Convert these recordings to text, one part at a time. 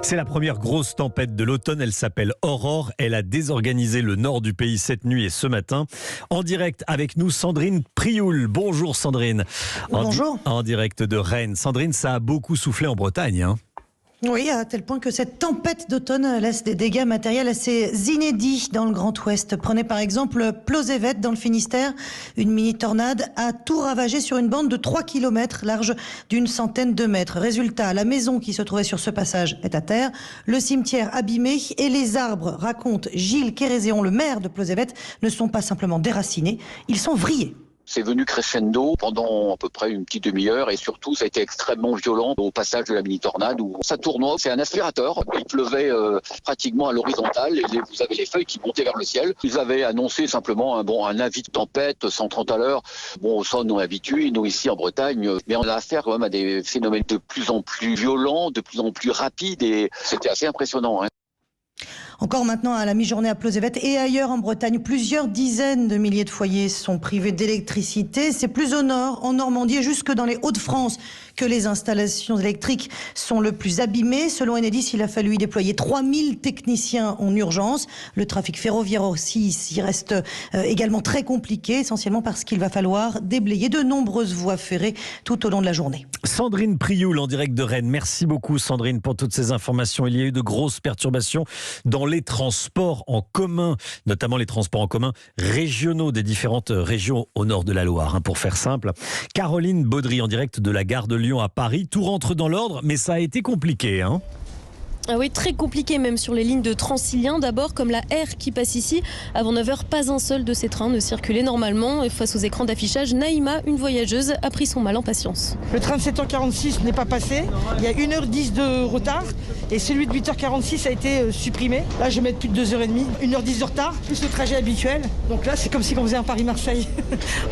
C'est la première grosse tempête de l'automne, elle s'appelle Aurore. Elle a désorganisé le nord du pays cette nuit et ce matin. En direct avec nous, Sandrine Prioul. Bonjour Sandrine. Bonjour. En direct de Rennes. Sandrine, ça a beaucoup soufflé en Bretagne, hein. Oui, à tel point que cette tempête d'automne laisse des dégâts matériels assez inédits dans le Grand Ouest. Prenez par exemple Plosévet dans le Finistère. Une mini-tornade a tout ravagé sur une bande de 3 km, large d'une centaine de mètres. Résultat, la maison qui se trouvait sur ce passage est à terre, le cimetière abîmé et les arbres, raconte Gilles Kérézéon, le maire de Plosévet, ne sont pas simplement déracinés, ils sont vrillés. C'est venu crescendo pendant à peu près une petite demi-heure et surtout ça a été extrêmement violent au passage de la mini-tornade où ça tournoie. C'est un aspirateur. Il pleuvait pratiquement à l'horizontale et vous avez les feuilles qui montaient vers le ciel. Ils avaient annoncé simplement un avis de tempête 130 à l'heure. Bon, ça nous habitue, nous ici en Bretagne, mais on a affaire quand même à des phénomènes de plus en plus violents, de plus en plus rapides et c'était assez impressionnant, hein. Encore maintenant à la mi-journée à Plosévet et ailleurs en Bretagne, plusieurs dizaines de milliers de foyers sont privés d'électricité. C'est plus au nord, en Normandie et jusque dans les Hauts-de-France que les installations électriques sont le plus abîmées. Selon Enedis, il a fallu y déployer 3000 techniciens en urgence. Le trafic ferroviaire aussi s'y reste également très compliqué, essentiellement parce qu'il va falloir déblayer de nombreuses voies ferrées tout au long de la journée. Sandrine Prioul en direct de Rennes. Merci beaucoup Sandrine pour toutes ces informations. Il y a eu de grosses perturbations dans les transports en commun, notamment les transports en commun régionaux des différentes régions au nord de la Loire. Pour faire simple, Caroline Baudry en direct de la gare de Lyon à Paris. Tout rentre dans l'ordre, mais ça a été compliqué, hein. Ah oui, très compliqué même sur les lignes de Transilien. D'abord, comme la R qui passe ici, avant 9h, pas un seul de ces trains ne circulait normalement. Et face aux écrans d'affichage, Naïma, une voyageuse, a pris son mal en patience. Le train de 7h46 n'est pas passé. Il y a 1h10 de retard. Et celui de 8h46 a été supprimé. Là, je vais mettre plus de 2h30. 1h10 de retard, plus le trajet habituel. Donc là, c'est comme si on faisait un Paris-Marseille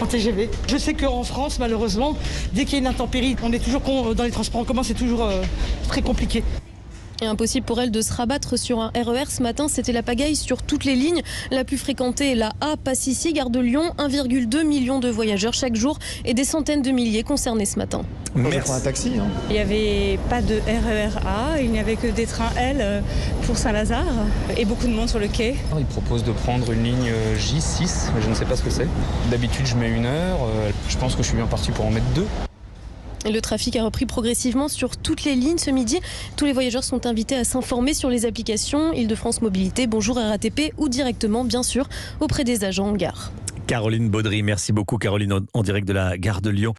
en TGV. Je sais qu'en France, malheureusement, dès qu'il y a une intempérie, on est toujours dans les transports en commun, c'est toujours très compliqué. Et impossible pour elle de se rabattre sur un RER. Ce matin, c'était la pagaille sur toutes les lignes. La plus fréquentée, la A, passe ici, gare de Lyon. 1,2 million de voyageurs chaque jour et des centaines de milliers concernés ce matin. Merci. Un taxi, hein. Il n'y avait pas de RER A, il n'y avait que des trains L pour Saint-Lazare et beaucoup de monde sur le quai. Il propose de prendre une ligne J6, mais je ne sais pas ce que c'est. D'habitude, je mets 1 heure. Je pense que je suis bien parti pour en mettre 2. Le trafic a repris progressivement sur toutes les lignes ce midi. Tous les voyageurs sont invités à s'informer sur les applications Île-de-France Mobilité, Bonjour RATP ou directement, bien sûr, auprès des agents en gare. Caroline Baudry, merci beaucoup Caroline en direct de la gare de Lyon.